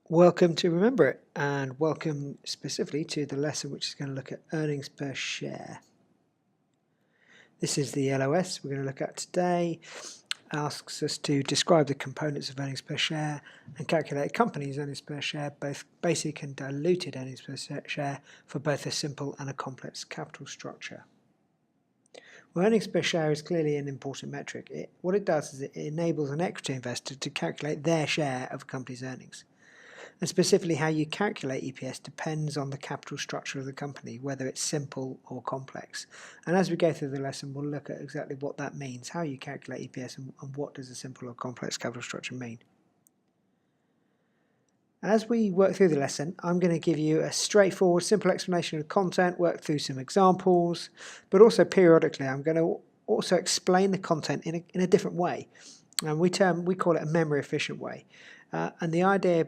Welcome to Remember It, and welcome specifically to the lesson which is going to look at earnings per share. This is the LOS we're going to look at today. It asks us to describe the components of earnings per share and calculate a company's earnings per share, both basic and diluted earnings per share, for both a simple and a complex capital structure. Well, earnings per share is clearly an important metric. What it does is it enables an equity investor to calculate their share of a company's earnings. And specifically how you calculate EPS depends on the capital structure of the company, whether it's simple or complex. And as we go through the lesson, we'll look at exactly what that means, how you calculate EPS, and what does a simple or complex capital structure mean. As we work through the lesson, I'm going to give you a straightforward, simple explanation of the content, work through some examples, but also periodically I'm going to also explain the content in a different way. And we call it a memory efficient way. And the idea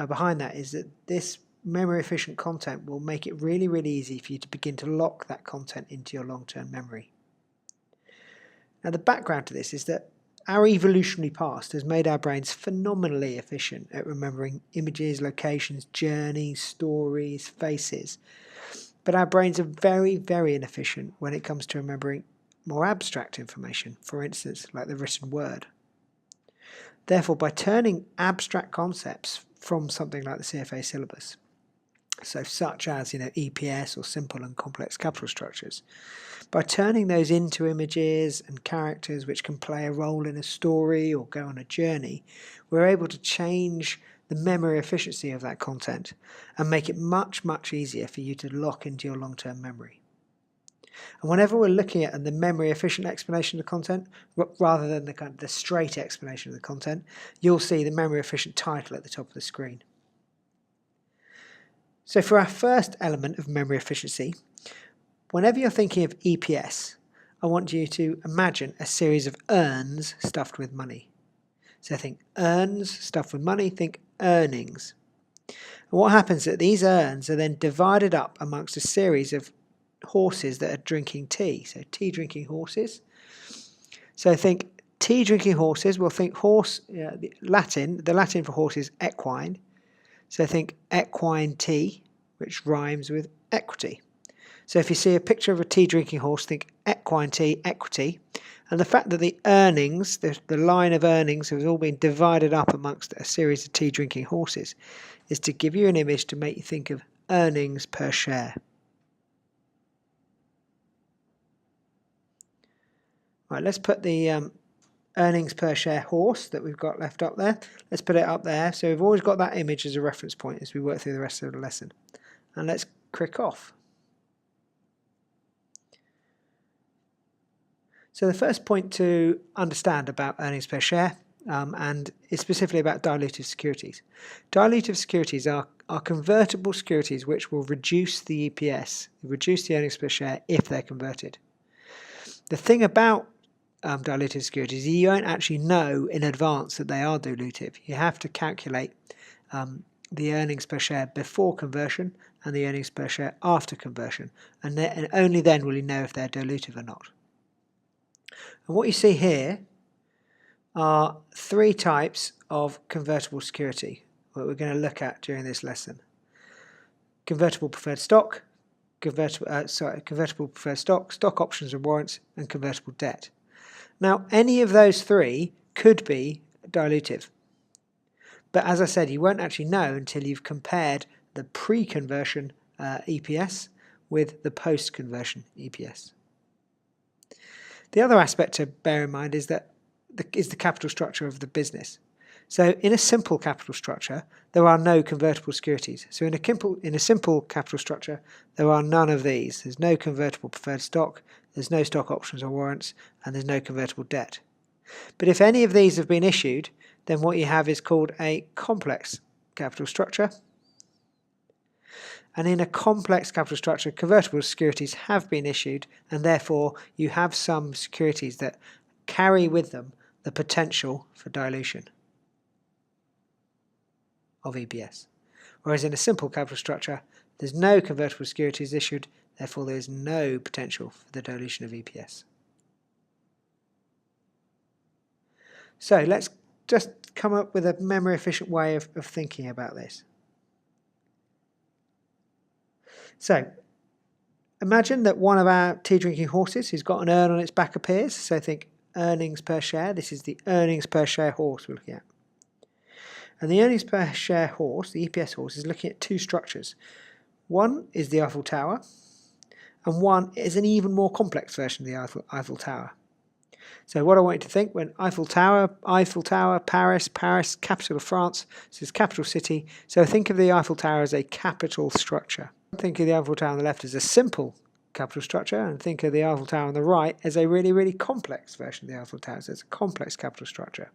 behind that is that this memory efficient content will make it really easy for you to begin to lock that content into your long-term memory. Now the background to this is that our evolutionary past has made our brains phenomenally efficient at remembering images, locations, journeys, stories, faces. But our brains are very inefficient when it comes to remembering more abstract information, for instance like the written word. Therefore, by turning abstract concepts from something like the CFA syllabus, so such as EPS or simple and complex capital structures, by turning those into images and characters which can play a role in a story or go on a journey, we're able to change the memory efficiency of that content and make it much easier for you to lock into your long-term memory. And whenever we're looking at the memory efficient explanation of the content, rather than the straight explanation of the content, you'll see the memory efficient title at the top of the screen. So for our first element of memory efficiency, whenever you're thinking of EPS, I want you to imagine a series of urns stuffed with money. So think urns stuffed with money, think earnings. And what happens is that these urns are then divided up amongst a series of horses that are drinking tea, so tea drinking horses. So think tea drinking horses. We'll think horse, the Latin for horse is equine, so think equine tea, which rhymes with equity. So if you see a picture of a tea drinking horse, think equine tea, equity, and the fact that the earnings, the line of earnings has all been divided up amongst a series of tea drinking horses, is to give you an image to make you think of earnings per share. Right, let's put the earnings per share horse that we've got left up there. Let's put it up there. So we've always got that image as a reference point as we work through the rest of the lesson. And let's click off. So the first point to understand about earnings per share, and it's specifically about dilutive securities. Dilutive securities are convertible securities which will reduce the EPS, reduce the earnings per share if they're converted. The thing about dilutive securities, you won't actually know in advance that they are dilutive. You have to calculate the earnings per share before conversion and the earnings per share after conversion, and only then will you know if they're dilutive or not. And what you see here are three types of convertible security that we're going to look at during this lesson: convertible preferred stock, convertible preferred stock, stock options and warrants, and convertible debt. Now, any of those three could be dilutive. But as I said, you won't actually know until you've compared the pre-conversion EPS with the post-conversion EPS. The other aspect to bear in mind is the capital structure of the business. So in a simple capital structure, there are no convertible securities. So in a simple capital structure, there are none of these. There's no convertible preferred stock, there's no stock options or warrants, and there's no convertible debt. But if any of these have been issued, then what you have is called a complex capital structure. And in a complex capital structure, convertible securities have been issued, and therefore you have some securities that carry with them the potential for dilution of EPS. Whereas in a simple capital structure, there's no convertible securities issued, therefore there is no potential for the dilution of EPS. So let's just come up with a memory efficient way of thinking about this. So imagine that one of our tea drinking horses who's got an urn on its back appears. So think earnings per share. This is the earnings per share horse we're looking at. And the earnings per share horse, the EPS horse, is looking at two structures. One is the Eiffel Tower, and one is an even more complex version of the Eiffel Tower. So what I want you to think, when Eiffel Tower, Paris, capital of France, this is capital city. So think of the Eiffel Tower as a capital structure. Think of the Eiffel Tower on the left as a simple capital structure, and think of the Eiffel Tower on the right as a really, really complex version of the Eiffel Tower. So it's a complex capital structure.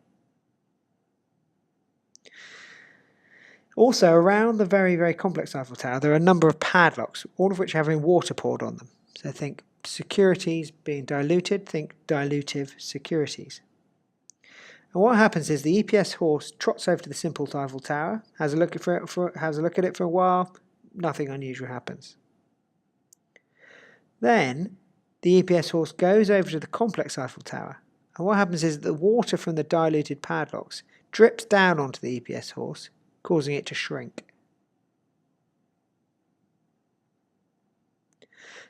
Also, around the very, very complex Eiffel Tower, there are a number of padlocks, all of which are having water poured on them. So think securities being diluted, think dilutive securities. And what happens is the EPS horse trots over to the simple Eiffel Tower, has a look at it for a while, nothing unusual happens. Then the EPS horse goes over to the complex Eiffel Tower, and what happens is that the water from the diluted padlocks drips down onto the EPS horse, causing it to shrink.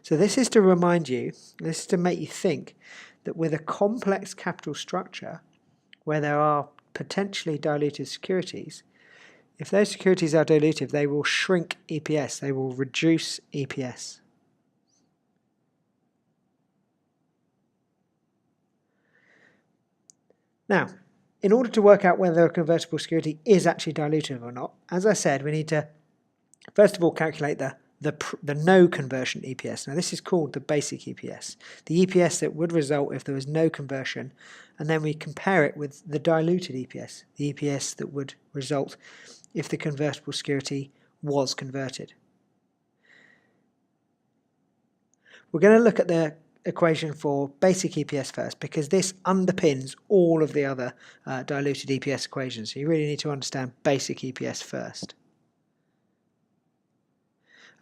So this is to remind you, this is to make you think that with a complex capital structure where there are potentially diluted securities, if those securities are dilutive, they will shrink EPS, they will reduce EPS. Now, in order to work out whether a convertible security is actually dilutive or not, as I said, we need to first of all calculate the no conversion EPS. Now this is called the basic EPS, the EPS that would result if there was no conversion, and then we compare it with the diluted EPS, the EPS that would result if the convertible security was converted. We're going to look at the equation for basic EPS first, because this underpins all of the other diluted EPS equations. So you really need to understand basic EPS first.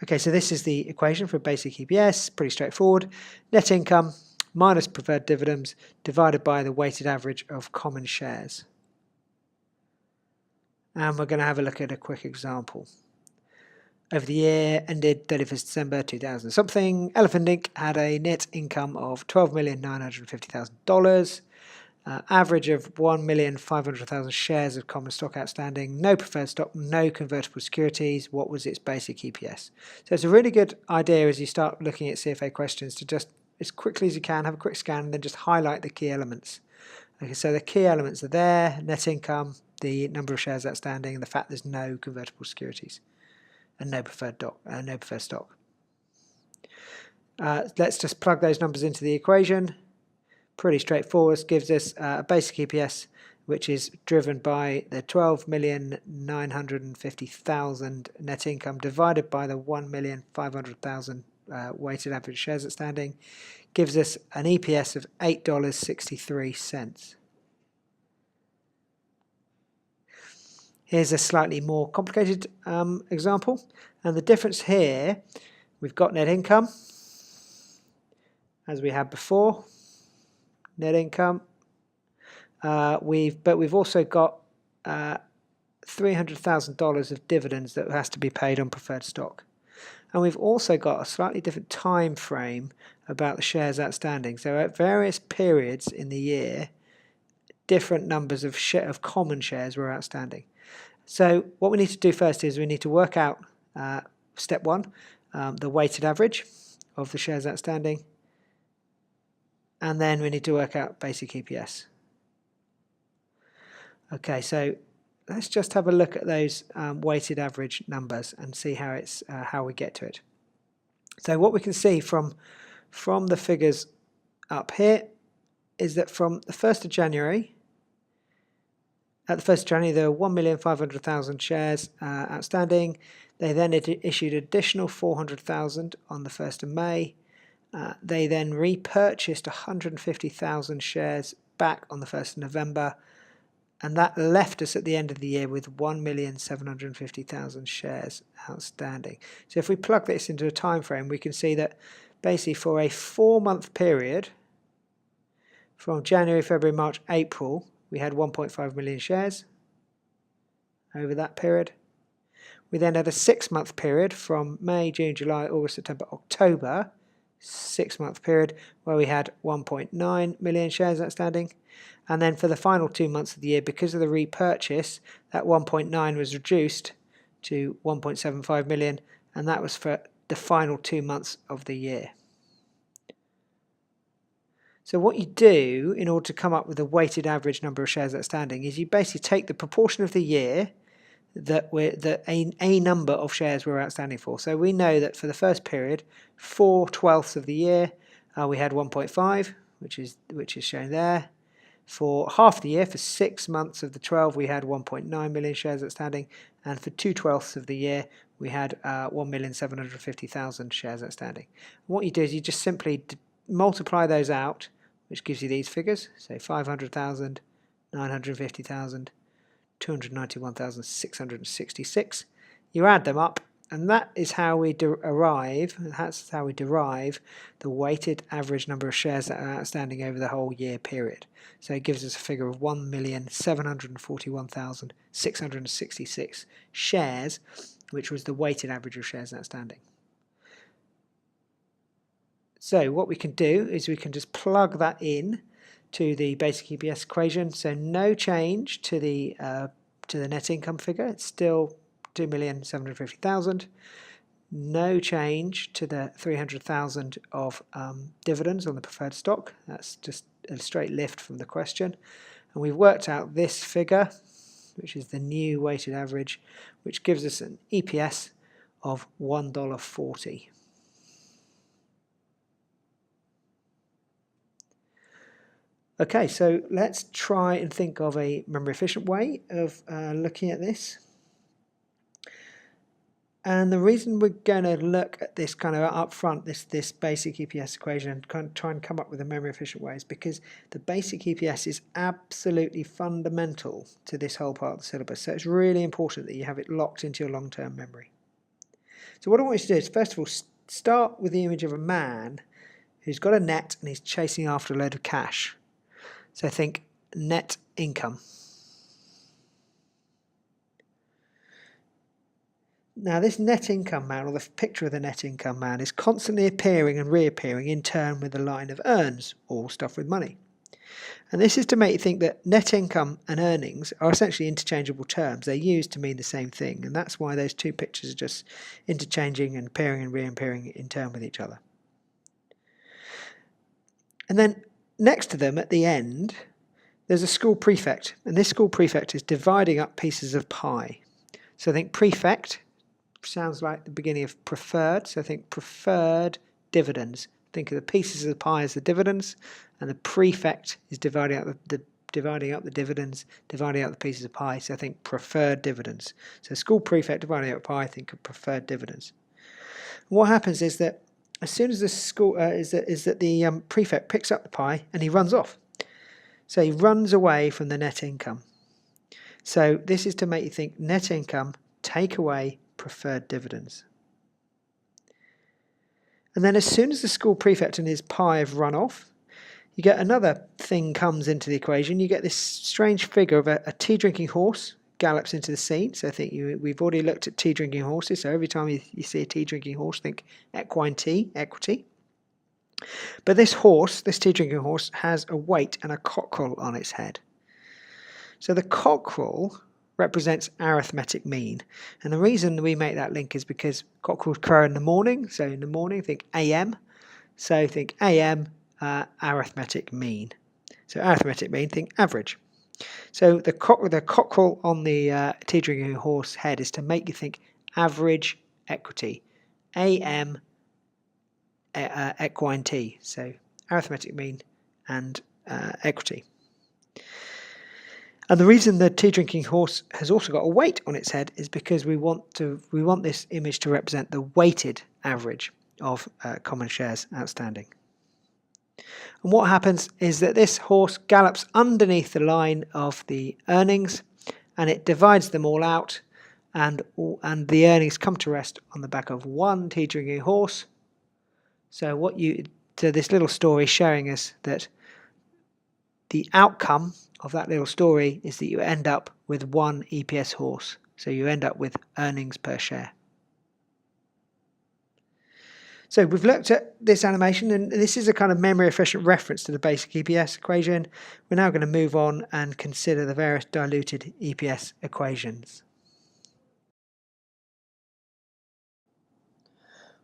Okay, so this is the equation for basic EPS, pretty straightforward. Net income minus preferred dividends divided by the weighted average of common shares. And we're going to have a look at a quick example. Over the year ended 31st December 2000 something, Elephant Inc. had a net income of $12,950,000, average of 1,500,000 shares of common stock outstanding, no preferred stock, no convertible securities. What was its basic EPS? So it's a really good idea as you start looking at CFA questions to just, as quickly as you can, have a quick scan and then just highlight the key elements. Okay, so the key elements are there: net income, the number of shares outstanding, and the fact there's no convertible securities and no preferred stock. Let's just plug those numbers into the equation. Pretty straightforward. Gives us a basic EPS which is driven by the 12,950,000 net income divided by the 1,500,000 weighted average shares outstanding, gives us an EPS of $8.63. Here's a slightly more complicated example, and the difference here, we've got net income as we had before, net income. We've also got $300,000 of dividends that has to be paid on preferred stock, and we've also got a slightly different time frame about the shares outstanding. So at various periods in the year, different numbers of common shares were outstanding. So what we need to do first is we need to work out, step one, the weighted average of the shares outstanding, and then we need to work out basic EPS. Okay, so let's just have a look at those weighted average numbers and see how we get to it. So what we can see from the figures up here is that from the 1st of January, at the 1st of January, there were 1,500,000 shares outstanding. They then issued additional 400,000 on the 1st of May. They then repurchased 150,000 shares back on the 1st of November. And that left us at the end of the year with 1,750,000 shares outstanding. So if we plug this into a time frame, we can see that basically for a 4-month period, from January, February, March, April, we had 1.5 million shares. over that period. We then had a 6-month period from May, June, July, August, September, October, 6-month period where we had 1.9 million shares outstanding. And then for the final 2 months of the year, because of the repurchase, that 1.9 was reduced to 1.75 million, and that was for the final 2 months of the year. So what you do in order to come up with a weighted average number of shares outstanding is you basically take the proportion of the year that a number of shares we're outstanding for. So we know that for the first period, 4/12 of the year, we had 1.5, which is shown there. For half the year, for 6 months of the 12, we had 1.9 million shares outstanding, and for 2/12 of the year, we had 1,750,000 shares outstanding. And what you do is you just simply multiply those out, which gives you these figures, so 500,000, 950,000, 291,666. You add them up, and that is how we derive the weighted average number of shares that are outstanding over the whole year period. So it gives us a figure of 1,741,666 shares, which was the weighted average of shares outstanding. So what we can do is we can just plug that in to the basic EPS equation. So no change to the net income figure. It's still 2,750,000. No change to the 300,000 of dividends on the preferred stock. That's just a straight lift from the question. And we've worked out this figure, which is the new weighted average, which gives us an EPS of $1.40. Okay, so let's try and think of a memory efficient way of looking at this. And the reason we're going to look at this kind of up front, this basic EPS equation, and kind of try and come up with a memory efficient way is because the basic EPS is absolutely fundamental to this whole part of the syllabus. So it's really important that you have it locked into your long-term memory. So what I want you to do is, first of all, start with the image of a man who's got a net and he's chasing after a load of cash. So think net income. Now this net income man, or the picture of the net income man, is constantly appearing and reappearing in turn with the line of earns, all stuff with money. And this is to make you think that net income and earnings are essentially interchangeable terms. They're used to mean the same thing, and that's why those two pictures are just interchanging and appearing and reappearing in turn with each other. And then next to them at the end, there's a school prefect, and this school prefect is dividing up pieces of pie. So I think prefect sounds like the beginning of preferred, so I think preferred dividends. Think of the pieces of the pie as the dividends, and the prefect is dividing up the dividends, dividing up the pieces of pie, so I think preferred dividends. So school prefect dividing up pie, think of preferred dividends. And what happens is that as soon as the school the prefect picks up the pie and he runs off. So he runs away from the net income. So this is to make you think net income, take away preferred dividends. And then as soon as the school prefect and his pie have run off, you get another thing comes into the equation. You get this strange figure of a tea drinking horse gallops into the scene. So I think we've already looked at tea drinking horses. So every time you see a tea drinking horse, think equine tea, equity. But this tea drinking horse, has a weight and a cockerel on its head. So the cockerel represents arithmetic mean. And the reason we make that link is because cockerels crow in the morning. So in the morning, think AM. So think AM, arithmetic mean. So arithmetic mean, think average. So the cockerel on the tea drinking horse head is to make you think average equity. AM, equine tea. So arithmetic mean and equity. And the reason the tea drinking horse has also got a weight on its head is because we want this image to represent the weighted average of common shares outstanding. And what happens is that this horse gallops underneath the line of the earnings, and it divides them all out, and the earnings come to rest on the back of one tea drinking horse. So this little story is showing us that the outcome of that little story is that you end up with one EPS horse So you end up with earnings per share. So we've looked at this animation, and this is a kind of memory efficient reference to the basic EPS equation. We're now going to move on and consider the various diluted EPS equations.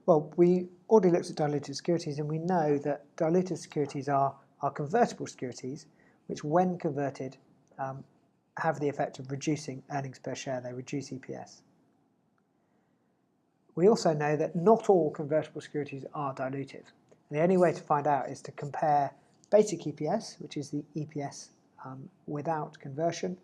Well, we already looked at diluted securities, and we know that diluted securities are convertible securities, which when converted have the effect of reducing earnings per share. They reduce EPS. We also know that not all convertible securities are dilutive. And the only way to find out is to compare basic EPS, which is the EPS without conversion,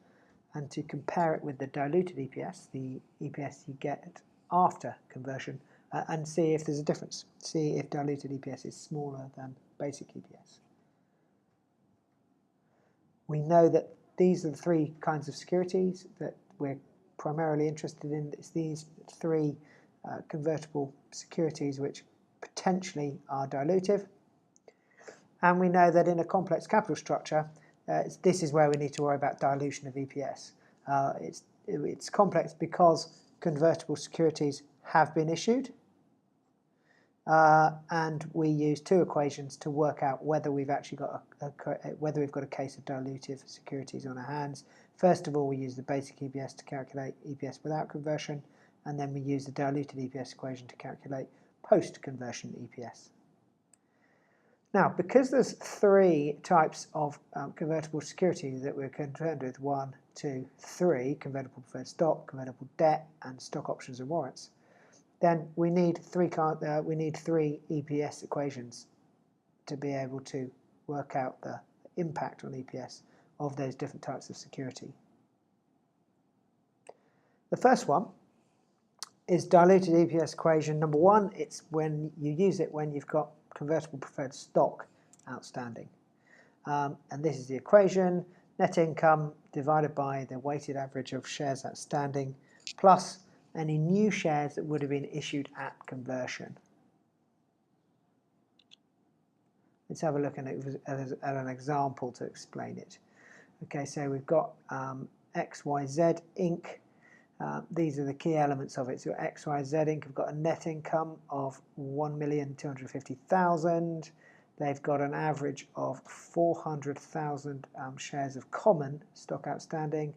and to compare it with the diluted EPS, the EPS you get after conversion, and see if there's a difference. See if diluted EPS is smaller than basic EPS. We know that these are the three kinds of securities that we're primarily interested in. It's these three convertible securities which potentially are dilutive, and we know that in a complex capital structure this is where we need to worry about dilution of EPS. It's complex because convertible securities have been issued, and we use two equations to work out whether we've actually got a case of dilutive securities on our hands. First of all, we use the basic EPS to calculate EPS without conversion, and then we use the diluted EPS equation to calculate post-conversion EPS. Now, because there's three types of convertible securities that we're concerned with, 1, 2, 3, convertible preferred stock, convertible debt, and stock options and warrants, then we need three EPS equations to be able to work out the impact on EPS of those different types of security. The first one is diluted EPS equation number 1. It's when you use it when you've got convertible preferred stock outstanding. And this is the equation: net income divided by the weighted average of shares outstanding plus any new shares that would have been issued at conversion. Let's have a look at an example to explain it. Okay, so we've got XYZ Inc. These are the key elements of it. So XYZ Inc. have got a net income of 1,250,000. They've got an average of 400,000 shares of common stock outstanding.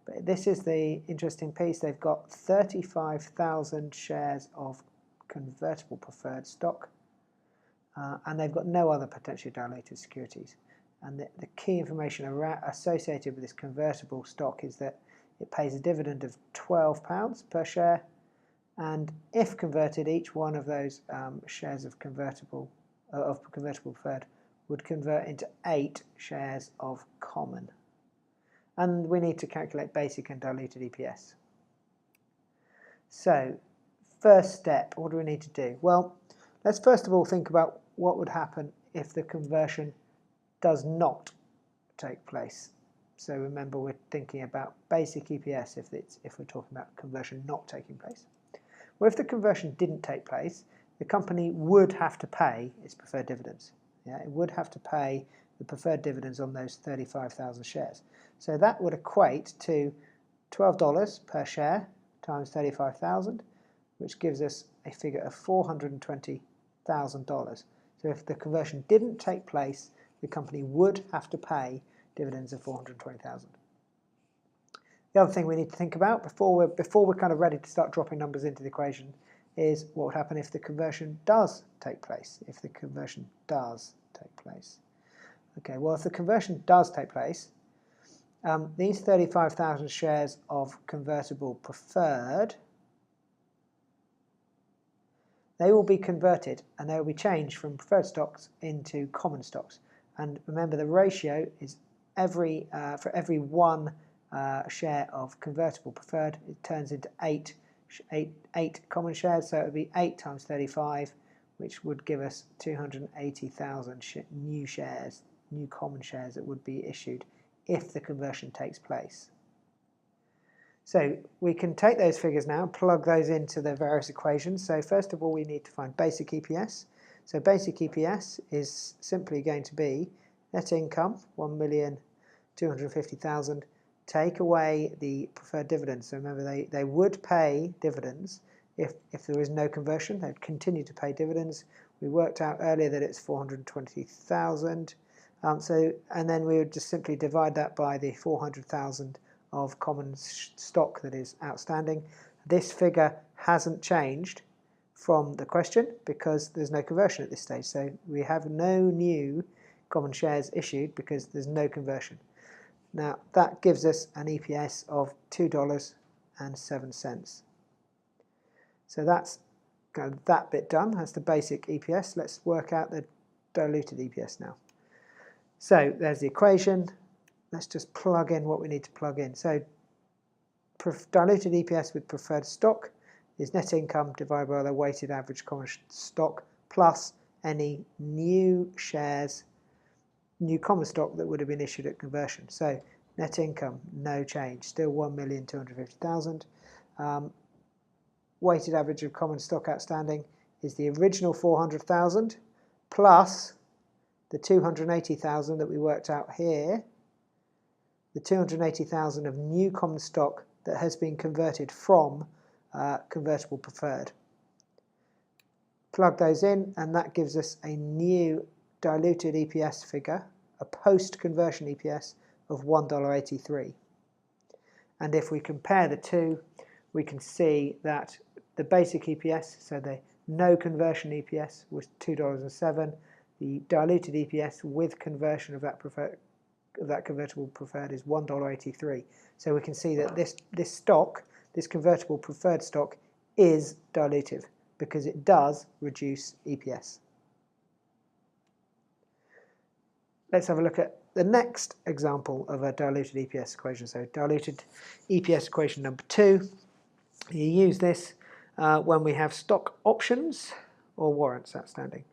But this is the interesting piece. They've got 35,000 shares of convertible preferred stock, and they've got no other potentially diluted securities. And the key information associated with this convertible stock is that it pays a dividend of £12 per share, and if converted, each one of those shares of convertible preferred would convert into 8 shares of common. And we need to calculate basic and diluted EPS. So, first step, what do we need to do? Well, let's first of all think about what would happen if the conversion does not take place. So remember, we're thinking about basic EPS if we're talking about conversion not taking place. Well, if the conversion didn't take place, the company would have to pay its preferred dividends. Yeah, it would have to pay the preferred dividends on those 35,000 shares. So that would equate to $12 per share times 35,000, which gives us a figure of $420,000. So if the conversion didn't take place, the company would have to pay dividends of $420,000. The other thing we need to think about before we're kind of ready to start dropping numbers into the equation is what would happen if the conversion does take place. If the conversion does take place. Okay, well, if the conversion does take place, these 35,000 shares of convertible preferred, they will be converted and they will be changed from preferred stocks into common stocks. And remember, the ratio is for every 1 share of convertible preferred, it turns into 8 common shares. So it would be 8 times 35, which would give us 280,000 new shares, new common shares that would be issued if the conversion takes place. So we can take those figures now and plug those into the various equations. So first of all, we need to find basic EPS. So basic EPS is simply going to be net income, 1,250,000, take away the preferred dividends. So remember, they would pay dividends if there was no conversion. They'd continue to pay dividends. We worked out earlier that it's 420,000. And then we would just simply divide that by the 400,000 of common stock that is outstanding. This figure hasn't changed from the question because there's no conversion at this stage. So we have no new common shares issued because there's no conversion. Now that gives us an EPS of $2.07. So that's kind of that bit done. That's the basic EPS. Let's work out the diluted EPS now. So there's the equation. Let's just plug in what we need to plug in. So diluted EPS with preferred stock is net income divided by the weighted average common stock plus any new shares, new common stock that would have been issued at conversion. So net income, no change, still 1,250,000. Weighted average of common stock outstanding is the original 400,000 plus the 280,000 that we worked out here, the 280,000 of new common stock that has been converted from convertible preferred. Plug those in and that gives us a new diluted EPS figure, a post-conversion EPS of $1.83. And if we compare the two, we can see that the basic EPS, so the no conversion EPS, was $2.07. The diluted EPS with conversion of that convertible preferred is $1.83. So we can see that this stock, this convertible preferred stock, is dilutive because it does reduce EPS. Let's have a look at the next example of a diluted EPS equation. So diluted EPS equation number 2. You use this when we have stock options or warrants outstanding.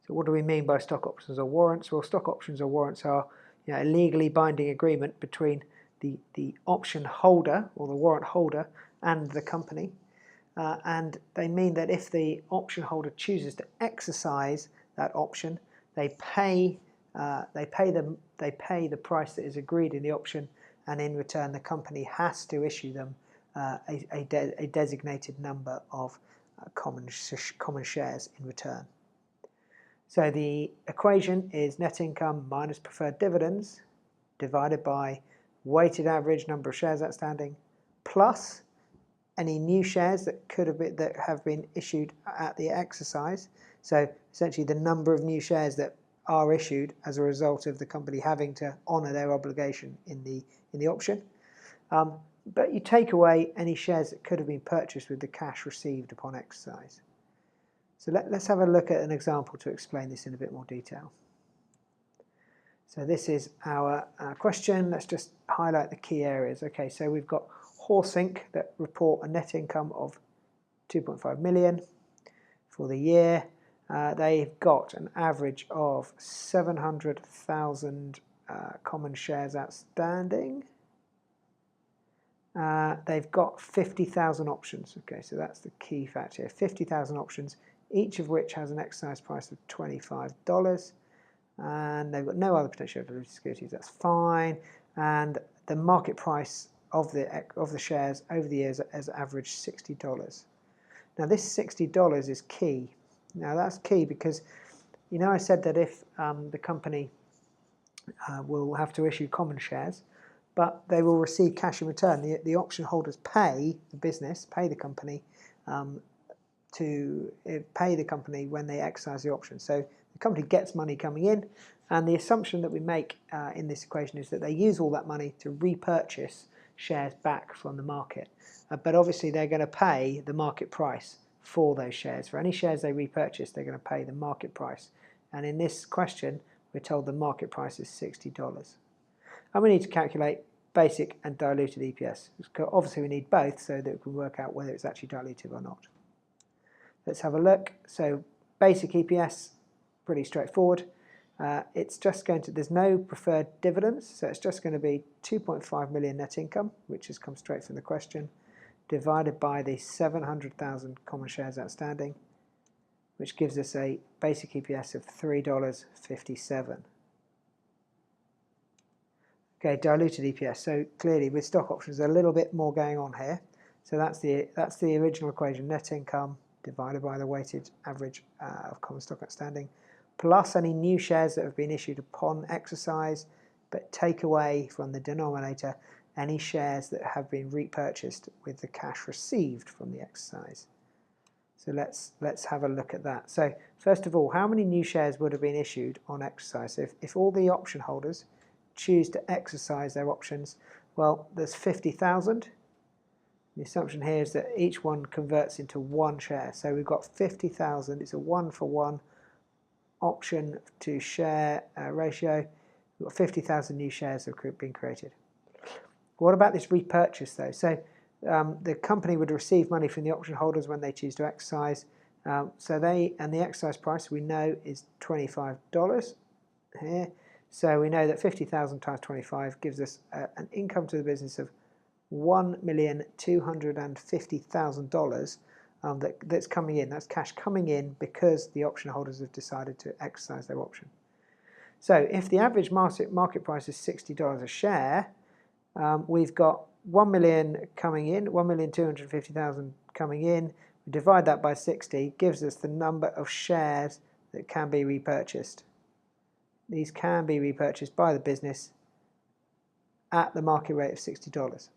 So what do we mean by stock options or warrants? Well, stock options or warrants are a legally binding agreement between the option holder or the warrant holder and the company. And they mean that if the option holder chooses to exercise that option, they pay the price that is agreed in the option, and in return the company has to issue them a designated number of common shares in return. So the equation is net income minus preferred dividends divided by weighted average number of shares outstanding plus any new shares that have been issued at the exercise. So essentially the number of new shares that are issued as a result of the company having to honour their obligation in the option. But you take away any shares that could have been purchased with the cash received upon exercise. So let's have a look at an example to explain this in a bit more detail. So this is our question. Let's just highlight the key areas. Okay, so we've got Horse Inc. that report a net income of 2.5 million for the year. They've got an average of 700,000 common shares outstanding. They've got 50,000 options. Okay, so that's the key fact here. 50,000 options, each of which has an exercise price of $25. And they've got no other potential diluted securities. That's fine. And the market price of the shares over the years has averaged $60. Now this $60 is key. Now that's key because I said that if the company will have to issue common shares, but they will receive cash in return. The option holders pay the business, pay the company when they exercise the option. So the company gets money coming in, and the assumption that we make in this equation is that they use all that money to repurchase shares back from the market. But obviously they're going to pay the market price for those shares. For any shares they repurchase, they're going to pay the market price. And in this question, we're told the market price is $60. And we need to calculate basic and diluted EPS. Obviously we need both so that we can work out whether it's actually dilutive or not. Let's have a look. So basic EPS, pretty straightforward. It's just going to, there's no preferred dividends, so it's just going to be 2.5 million net income, which has come straight from the question, divided by the 700,000 common shares outstanding, which gives us a basic EPS of $3.57. Okay, diluted EPS. So clearly with stock options, a little bit more going on here. So that's the original equation: net income divided by the weighted average of common stock outstanding, plus any new shares that have been issued upon exercise, but take away from the denominator any shares that have been repurchased with the cash received from the exercise. So let's have a look at that. So first of all, how many new shares would have been issued on exercise? So if all the option holders choose to exercise their options, well, there's 50,000. The assumption here is that each one converts into one share. So we've got 50,000. It's a 1-for-1 option to share ratio. We've got 50,000 new shares that have been created. What about this repurchase though? So the company would receive money from the option holders when they choose to exercise. And the exercise price we know is $25 here. So we know that 50,000 times 25 gives us an income to the business of $1,250,000 that's coming in. That's cash coming in because the option holders have decided to exercise their option. So if the average market price is $60 a share, we've got 1 million coming in, 1,250,000 coming in. We divide that by 60, gives us the number of shares that can be repurchased. These can be repurchased by the business at the market rate of $60.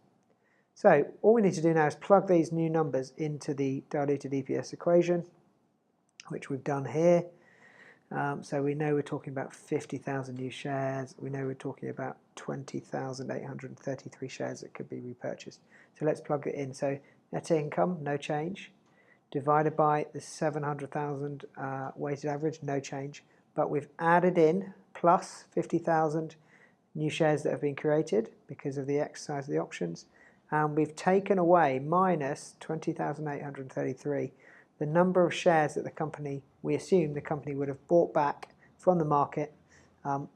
So all we need to do now is plug these new numbers into the diluted EPS equation, which we've done here. So we know we're talking about 50,000 new shares. We know we're talking about 20,833 shares that could be repurchased. So let's plug it in. So net income, no change. Divided by the 700,000 weighted average, no change. But we've added in plus 50,000 new shares that have been created because of the exercise of the options. And we've taken away minus 20,833 the number of shares that we assume the company would have bought back from the market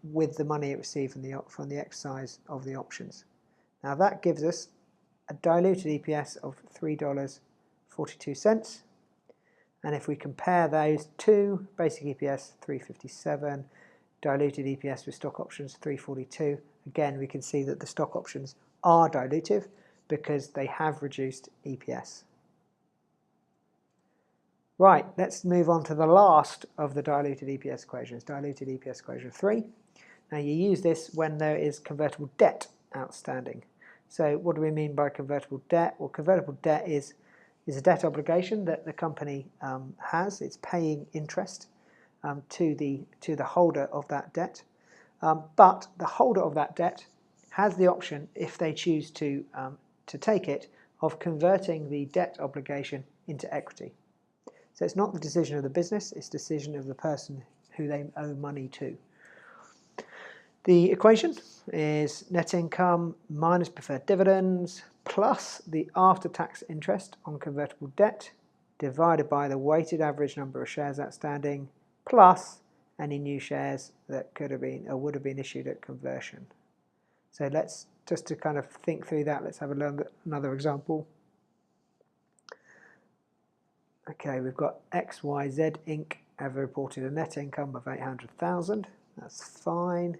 with the money it received from the exercise of the options. Now that gives us a diluted EPS of $3.42. And if we compare those to basic EPS, 357, diluted EPS with stock options, 342, again we can see that the stock options are dilutive because they have reduced EPS. Right, let's move on to the last of the diluted EPS equations, diluted EPS equation 3. Now you use this when there is convertible debt outstanding. So what do we mean by convertible debt? Well, convertible debt is a debt obligation that the company has. It's paying interest to the holder of that debt. But the holder of that debt has the option, if they choose to take it, of converting the debt obligation into equity. So it's not the decision of the business, it's the decision of the person who they owe money to. The equation is net income minus preferred dividends plus the after-tax interest on convertible debt divided by the weighted average number of shares outstanding plus any new shares that could have been or would have been issued at conversion. So let's just to kind of think through that, let's have another example. Okay, we've got XYZ Inc. have reported a net income of 800,000. That's fine.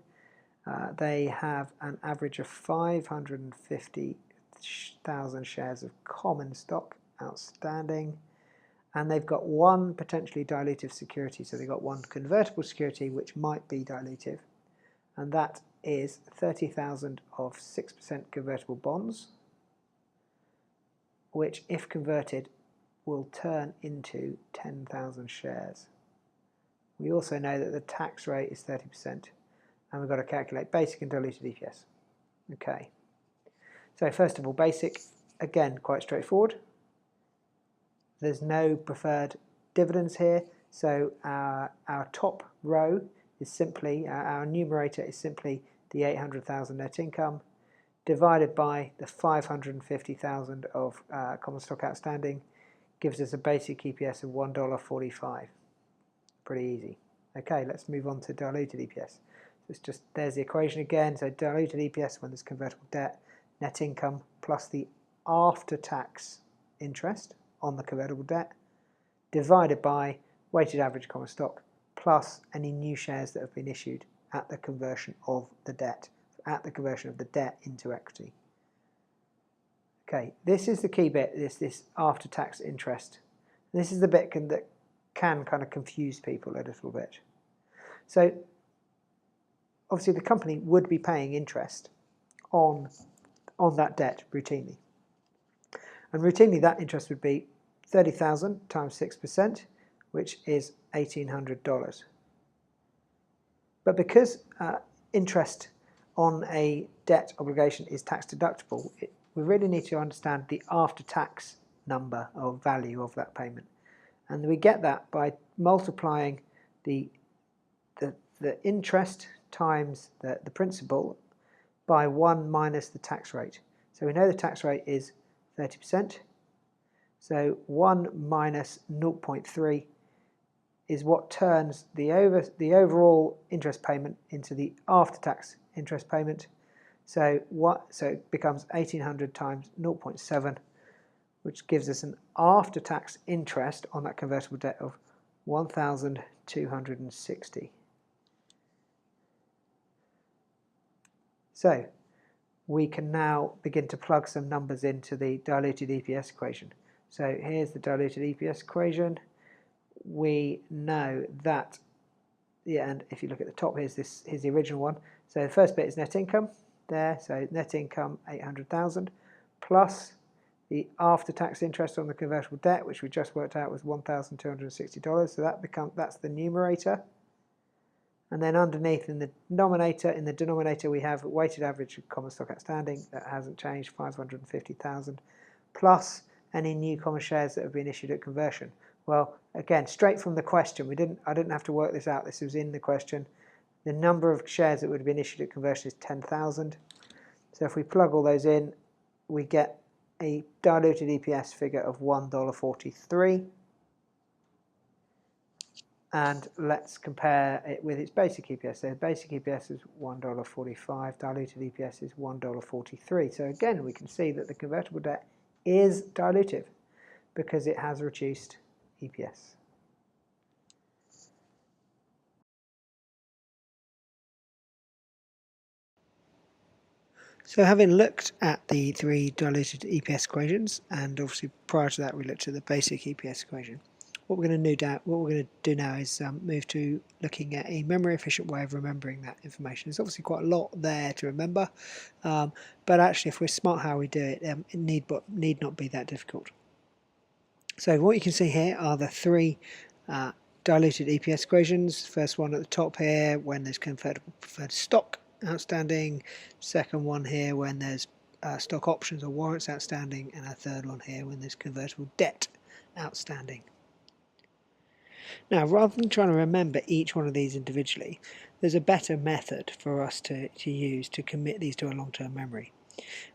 They have an average of 550,000 shares of common stock outstanding, and they've got one potentially dilutive security. So they've got one convertible security which might be dilutive, and that is 30,000 of 6% convertible bonds, which, if converted, will turn into 10,000 shares. We also know that the tax rate is 30%, and we've got to calculate basic and diluted EPS. Okay, so first of all, basic, again, quite straightforward. There's no preferred dividends here, so our top row is simply, our numerator is simply the 800,000 net income divided by the 550,000 of common stock outstanding, gives us a basic EPS of $1.45. Pretty easy. Okay, let's move on to diluted EPS. There's the equation again. So diluted EPS when there's convertible debt, net income plus the after-tax interest on the convertible debt divided by weighted average common stock plus any new shares that have been issued at the conversion of the debt at the conversion of the debt into equity. Okay, this is the key bit, this after-tax interest. This is the bit that can kind of confuse people a little bit. So obviously the company would be paying interest on that debt routinely. And routinely that interest would be $30,000 times 6%, which is $1,800. But because interest on a debt obligation is tax deductible, we really need to understand the after-tax number or value of that payment. And we get that by multiplying the interest times the principal by 1 minus the tax rate. So we know the tax rate is 30%. So 1 minus 0.3 is what turns the overall interest payment into the after-tax interest payment. So it becomes 1,800 times 0.7, which gives us an after-tax interest on that convertible debt of 1,260. So we can now begin to plug some numbers into the diluted EPS equation. So here's the diluted EPS equation. We know that, and if you look at the top, here's the original one. So the first bit is net income there. So net income 800,000 plus the after-tax interest on the convertible debt, which we just worked out was $1,260. So that's the numerator. And then underneath in the denominator we have weighted average of common stock outstanding. That hasn't changed, 550,000, plus any new common shares that have been issued at conversion. Well, again, straight from the question, I didn't have to work this out. This was in the question. The number of shares that would have been issued at conversion is 10,000. So if we plug all those in, we get a diluted EPS figure of $1.43. And let's compare it with its basic EPS. So basic EPS is $1.45, diluted EPS is $1.43. So again, we can see that the convertible debt is dilutive because it has reduced EPS. So having looked at the three diluted EPS equations, and obviously prior to that we looked at the basic EPS equation, what we're going to do now is move to looking at a memory efficient way of remembering that information. There's obviously quite a lot there to remember, but actually if we're smart how we do it, it need not be that difficult. So what you can see here are the three diluted EPS equations. First one at the top here, when there's convertible preferred stock outstanding. Second one here when there's stock options or warrants outstanding, and a third one here when there's convertible debt outstanding. Now, rather than trying to remember each one of these individually, there's a better method for us to use to commit these to a long-term memory.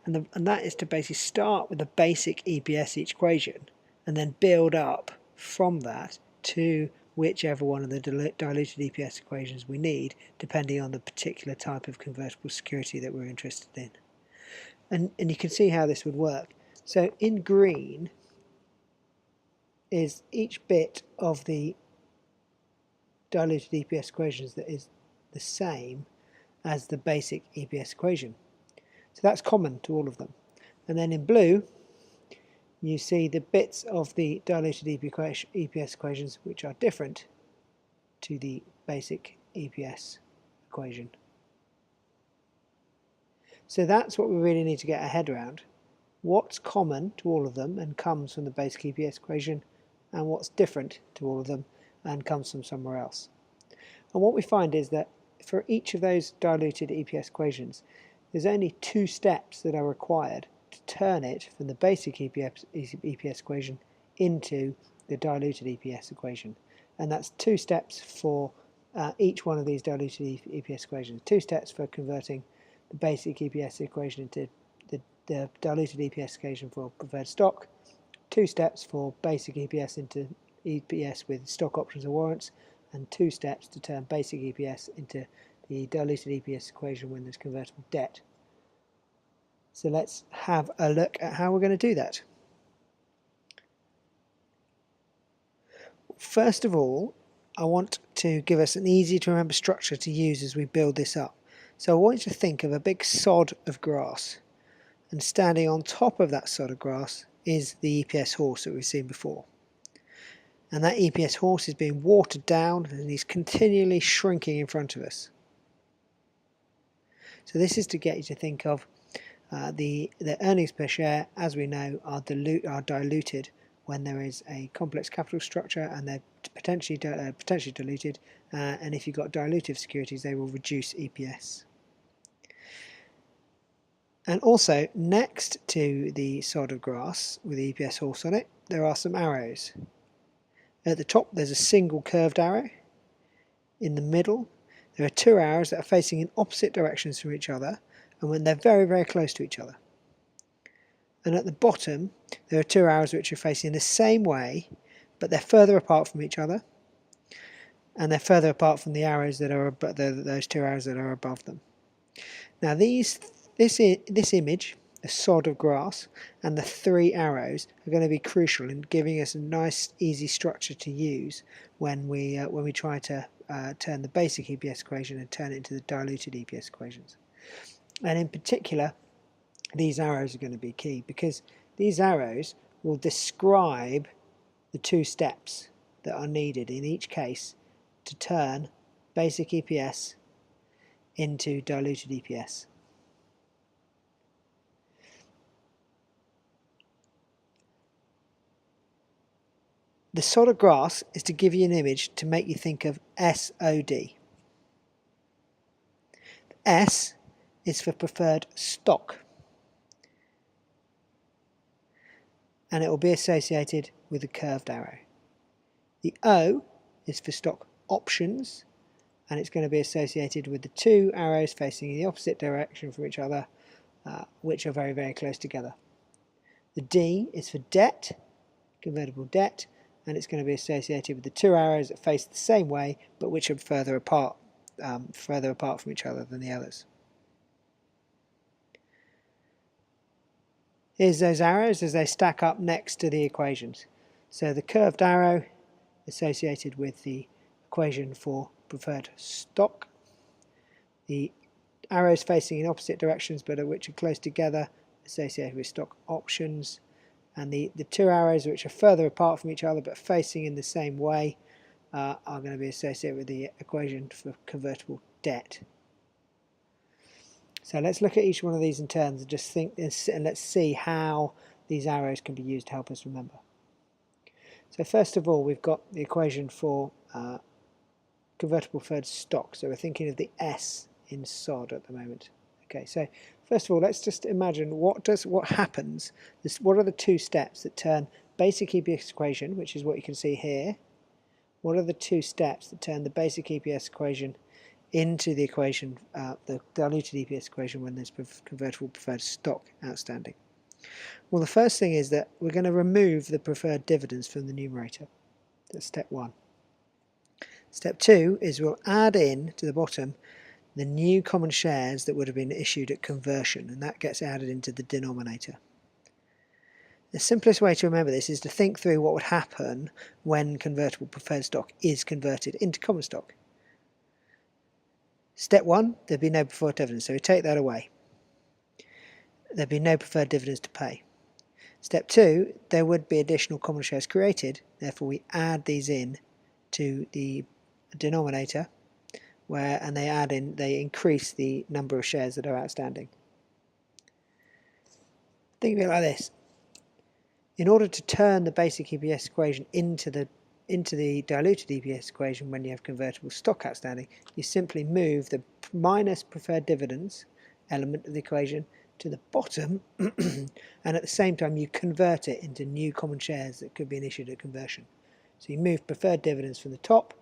And that is to basically start with the basic EPS equation and then build up from that to whichever one of the diluted EPS equations we need, depending on the particular type of convertible security that we're interested in. And you can see how this would work. So in green is each bit of the diluted EPS equations that is the same as the basic EPS equation. So that's common to all of them. And then in blue, you see the bits of the diluted EPS equations which are different to the basic EPS equation. So that's what we really need to get our head around. What's common to all of them and comes from the basic EPS equation, and what's different to all of them and comes from somewhere else. And what we find is that for each of those diluted EPS equations, there's only two steps that are required to turn it from the basic EPS equation into the diluted EPS equation. And that's two steps for each one of these diluted EPS equations. Two steps for converting the basic EPS equation into the diluted EPS equation for preferred stock. Two steps for basic EPS into EPS with stock options or warrants, and two steps to turn basic EPS into the diluted EPS equation when there's convertible debt. So let's have a look at how we're going to do that. First of all, I want to give us an easy to remember structure to use as we build this up. So I want you to think of a big sod of grass, and standing on top of that sod of grass is the EPS horse that we've seen before. And that EPS horse is being watered down and he's continually shrinking in front of us. So this is to get you to think of the earnings per share, as we know, are diluted when there is a complex capital structure, and they're potentially diluted, and if you've got dilutive securities they will reduce EPS. And also next to the sod of grass with the EPS horse on it, there are some arrows. At the top there's a single curved arrow. In the middle there are two arrows that are facing in opposite directions from each other, and when they're very, very close to each other. And at the bottom there are two arrows which are facing the same way, but they're further apart from each other, and they're further apart from the arrows that are those two arrows that are above them. Now this image, the sod of grass and the three arrows, are going to be crucial in giving us a nice easy structure to use when we try to turn the basic EPS equation and turn it into the diluted EPS equations. And in particular, these arrows are going to be key, because these arrows will describe the two steps that are needed in each case to turn basic EPS into diluted EPS. The sod of grass is to give you an image to make you think of SOD. S is for preferred stock, and it will be associated with a curved arrow. The O is for stock options, and it's going to be associated with the two arrows facing in the opposite direction from each other, which are very, very close together. The D is for debt, convertible debt, and it's going to be associated with the two arrows that face the same way but which are further apart from each other than the others. Here's those arrows as they stack up next to the equations. So the curved arrow associated with the equation for preferred stock, the arrows facing in opposite directions but which are close together associated with stock options, and the two arrows which are further apart from each other but facing in the same way are going to be associated with the equation for convertible debt. So let's look at each one of these in turn and just think and let's see how these arrows can be used to help us remember. So first of all, we've got the equation for convertible preferred stock. So we're thinking of the S in SOD at the moment. Okay, so first of all, let's just imagine what happens. What are the two steps that turn basic EPS equation, which is what you can see here. What are the two steps that turn the basic EPS equation into the equation, the diluted EPS equation, when there's convertible preferred stock outstanding? Well, the first thing is that we're going to remove the preferred dividends from the numerator. That's step one. Step two is we'll add in to the bottom the new common shares that would have been issued at conversion, and that gets added into the denominator. The simplest way to remember this is to think through what would happen when convertible preferred stock is converted into common stock. Step one, there'd be no preferred dividends, so we take that away. There'd be no preferred dividends to pay. Step two, there would be additional common shares created, therefore we add these in to the denominator, and they increase the number of shares that are outstanding. Think of it like this. In order to turn the basic EPS equation into the diluted EPS equation when you have convertible stock outstanding, you simply move the minus preferred dividends element of the equation to the bottom and at the same time you convert it into new common shares that could be issued at conversion. So you move preferred dividends from the top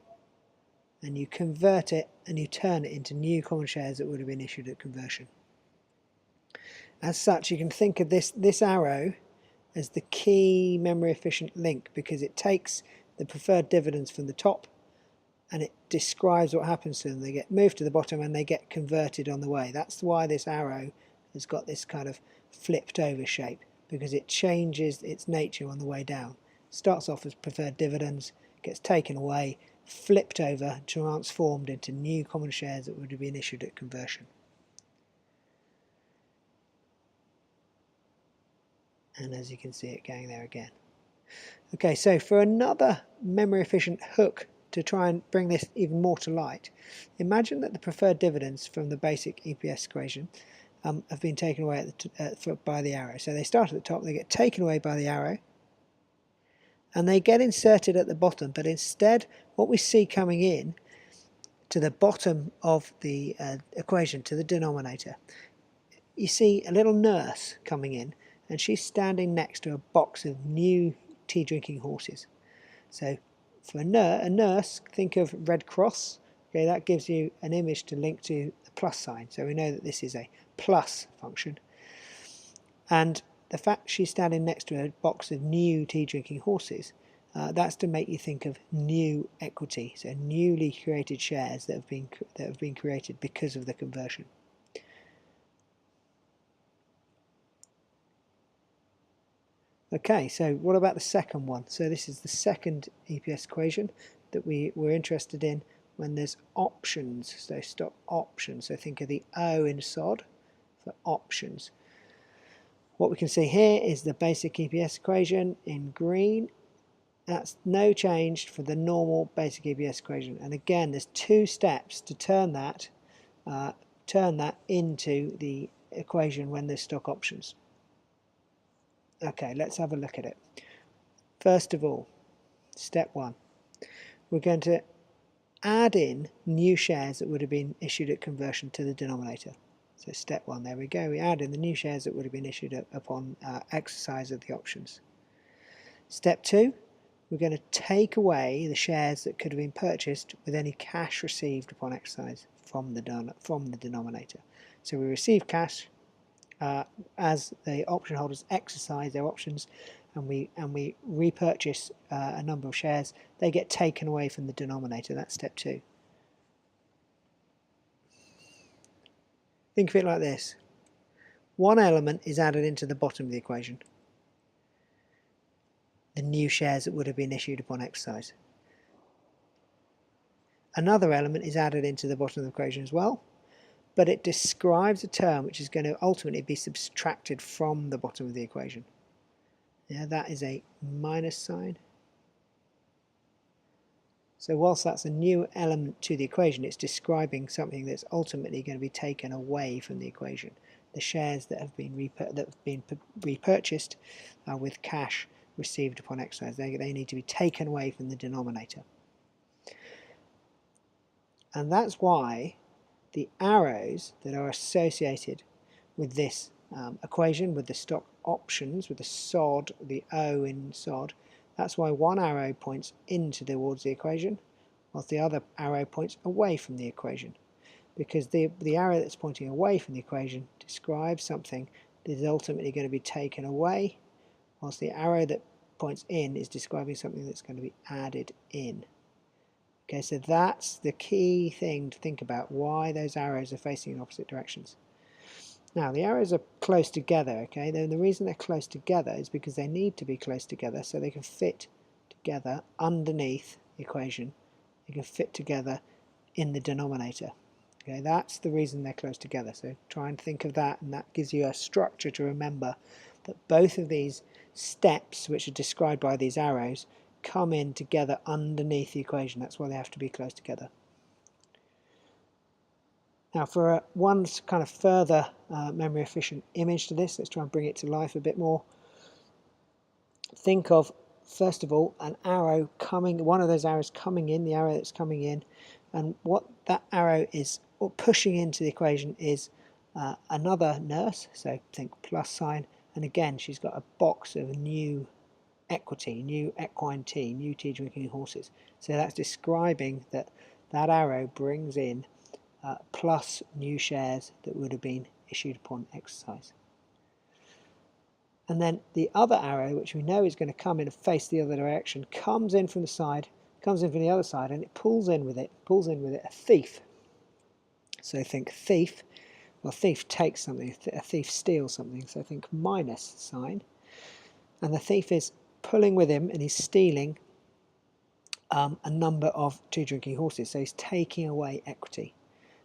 and you convert it and you turn it into new common shares that would have been issued at conversion. As such, you can think of this arrow as the key memory efficient link, because it takes the preferred dividends from the top and it describes what happens to them. They get moved to the bottom and they get converted on the way. That's why this arrow has got this kind of flipped over shape, because it changes its nature on the way down. It starts off as preferred dividends, gets taken away, flipped over, transformed into new common shares that would have been issued at conversion. and as you can see it going there again. Okay, so for another memory efficient hook to try and bring this even more to light, imagine that the preferred dividends from the basic EPS equation have been taken away by the arrow. So they start at the top, they get taken away by the arrow, and they get inserted at the bottom, but instead what we see coming in to the bottom of the equation, to the denominator, you see a little nurse coming in, and she's standing next to a box of new tea drinking horses. So for a nurse, think of Red Cross. Okay, that gives you an image to link to the plus sign, so we know that this is a plus function. And the fact she's standing next to a box of new tea drinking horses, that's to make you think of new equity, so newly created shares that have been created because of the conversion. Okay, so what about the second one? So this is the second EPS equation that we're interested in when there's options, so stock options. So think of the O in SOD for options. What we can see here is the basic EPS equation in green. That's no change for the normal basic EPS equation. And again, there's two steps to turn that into the equation when there's stock options. Okay, let's have a look at it. First of all, step one, we're going to add in new shares that would have been issued at conversion to the denominator. So step one, there we go, we add in the new shares that would have been issued upon exercise of the options. Step two, we're going to take away the shares that could have been purchased with any cash received upon exercise from the denominator. So we receive cash as the option holders exercise their options, and we repurchase a number of shares. They get taken away from the denominator. That's step two. Think of it like this. One element is added into the bottom of the equation, the new shares that would have been issued upon exercise. Another element is added into the bottom of the equation as well, but it describes a term which is going to ultimately be subtracted from the bottom of the equation. Yeah, that is a minus sign. So whilst that's a new element to the equation, it's describing something that's ultimately going to be taken away from the equation. The shares that have been repurchased with cash received upon exercise, they need to be taken away from the denominator. And that's why the arrows that are associated with this equation, with the stock options, with the SOD, the O in SOD, that's why one arrow points towards the equation, whilst the other arrow points away from the equation. Because the arrow that's pointing away from the equation describes something that is ultimately going to be taken away, whilst the arrow that points in is describing something that's going to be added in. Okay, so that's the key thing to think about, why those arrows are facing in opposite directions. Now, the arrows are close together, okay? Then the reason they're close together is because they need to be close together so they can fit together underneath the equation. They can fit together in the denominator. Okay, that's the reason they're close together. So try and think of that, and that gives you a structure to remember that both of these steps, which are described by these arrows, come in together underneath the equation. That's why they have to be close together. Now for one kind of further memory efficient image to this, let's try and bring it to life a bit more. Think of, first of all, an arrow coming, one of those arrows coming in, the arrow that's coming in, and what that arrow is pushing into the equation is another nurse, so think plus sign, and again she's got a box of new equity, new equine tea, new tea drinking horses. So that's describing that that arrow brings in plus new shares that would have been issued upon exercise. And then the other arrow, which we know is going to come in and face the other direction, comes in from the side, comes in from the other side, and it pulls in with it a thief. So think thief. Well, thief takes something, a thief steals something, so think minus sign. And the thief is pulling with him, and he's stealing a number of tea drinking horses, so he's taking away equity.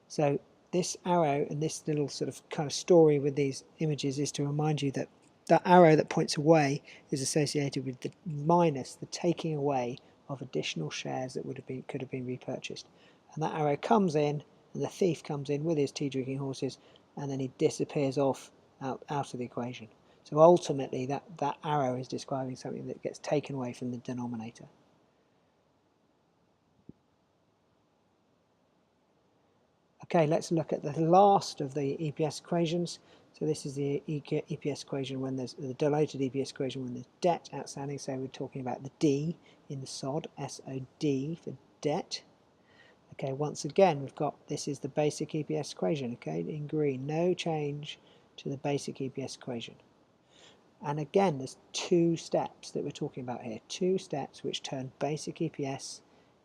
So this arrow and this little sort of kind of story with these images is to remind you that that arrow that points away is associated with the minus, the taking away of additional shares that could have been repurchased. And that arrow comes in, and the thief comes in with his tea drinking horses, and then he disappears off out of the equation. So ultimately that arrow is describing something that gets taken away from the denominator. Okay, let's look at the last of the EPS equations. So this is the EPS equation when there's the diluted EPS equation when there's debt outstanding. So we're talking about the D in the SOD, S-O-D for debt. Okay, once again, we've got, this is the basic EPS equation, okay, in green, no change to the basic EPS equation. And again, there's two steps that we're talking about here, two steps which turn basic EPS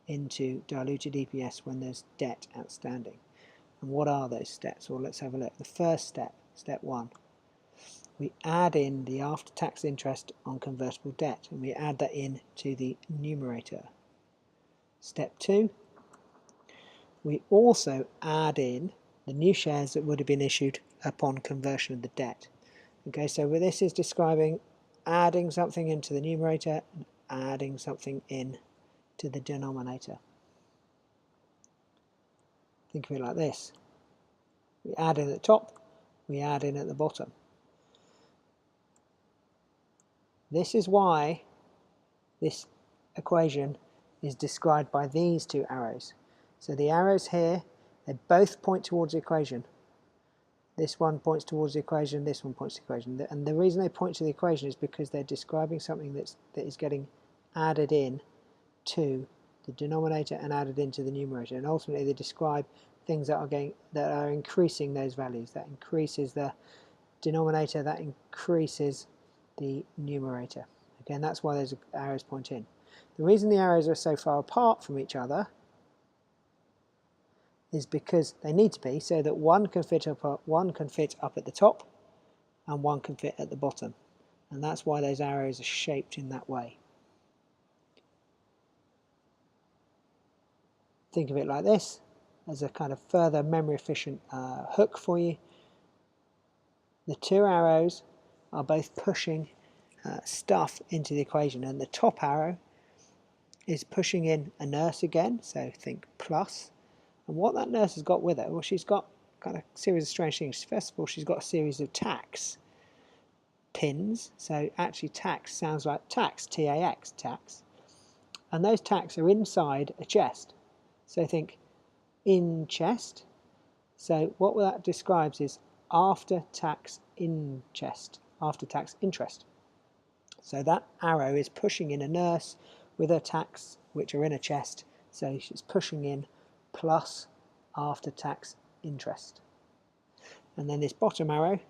into diluted EPS when there's debt outstanding. And what are those steps? Well, let's have a look. The first step, step 1, we add in the after-tax interest on convertible debt, and we add that in to the numerator. Step 2, we also add in the new shares that would have been issued upon conversion of the debt. Okay, so this is describing adding something into the numerator and adding something in to the denominator. Think of it like this. We add in at the top, we add in at the bottom. This is why this equation is described by these two arrows. So the arrows here, they both point towards the equation. This one points towards the equation, this one points to the equation. And the reason they point to the equation is because they're describing something that is getting added in to the denominator and added into the numerator. And ultimately they describe things that are increasing those values. That increases the denominator, that increases the numerator. Again, that's why those arrows point in. The reason the arrows are so far apart from each other is because they need to be, so that one can fit up at the top and one can fit at the bottom. And that's why those arrows are shaped in that way. Think of it like this, as a kind of further memory efficient hook for you. The two arrows are both pushing stuff into the equation, and the top arrow is pushing in a nurse again, so think plus. And what that nurse has got with her, well, she's got kind of a series of strange things. First of all, she's got a series of tax pins. So actually tax sounds like tax, T-A-X, tax. And those tax are inside a chest. So think in chest. So what that describes is after tax in chest, after tax interest. So that arrow is pushing in a nurse with her tax, which are in a chest. So she's pushing in plus after tax interest. And then this bottom arrow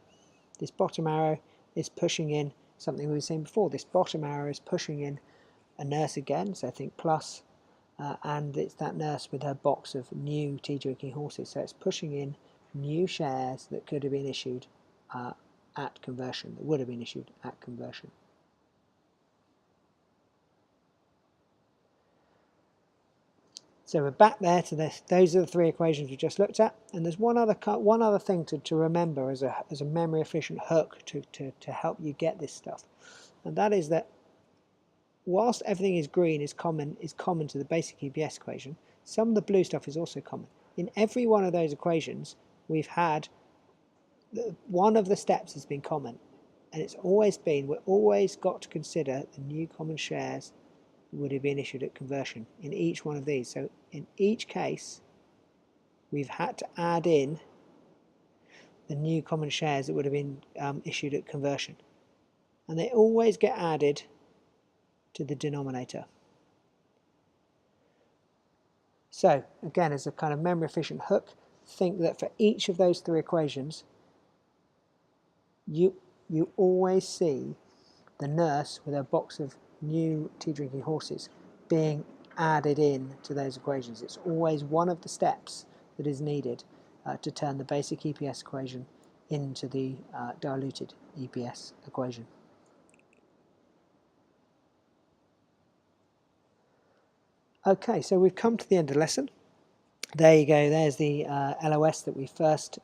is pushing in something we've seen before. This bottom arrow is pushing in a nurse again, so think plus, and it's that nurse with her box of new tea drinking horses. So it's pushing in new shares that could have been issued at conversion, that would have been issued at conversion. So we're back there to this. Those are the three equations we just looked at, and there's one other thing to remember as a memory efficient hook to help you get this stuff, and that is that whilst everything is green is common to the basic EPS equation, some of the blue stuff is also common. In every one of those equations, we've had one of the steps has been common, and it's always been we've always got to consider the new common shares would have been issued at conversion in each one of these. So in each case, we've had to add in the new common shares that would have been issued at conversion. And they always get added to the denominator. So again, as a kind of memory efficient hook, think that for each of those three equations, you always see the nurse with her box of new tea drinking horses being added in to those equations. It's always one of the steps that is needed to turn the basic EPS equation into the diluted EPS equation. Okay, so we've come to the end of the lesson. There you go, there's the LOS that we first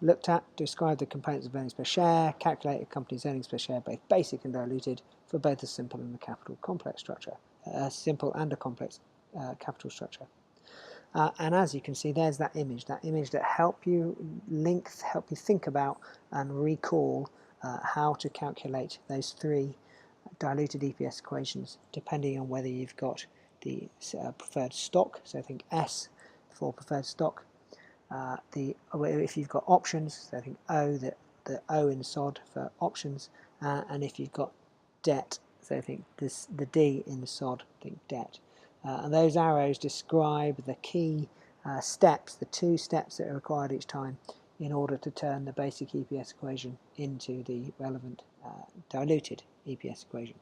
looked at, describe the components of earnings per share, calculate a company's earnings per share, both basic and diluted, for both a simple and a capital complex structure, a simple and a complex capital structure. And as you can see, there's that image that help you think about and recall how to calculate those three diluted EPS equations, depending on whether you've got the preferred stock, so think S for preferred stock, if you've got options, so think O, the O in SOD for options, and if you've got debt, so think the D in SOD, think debt. And those arrows describe the key steps, the two steps that are required each time in order to turn the basic EPS equation into the relevant diluted EPS equation.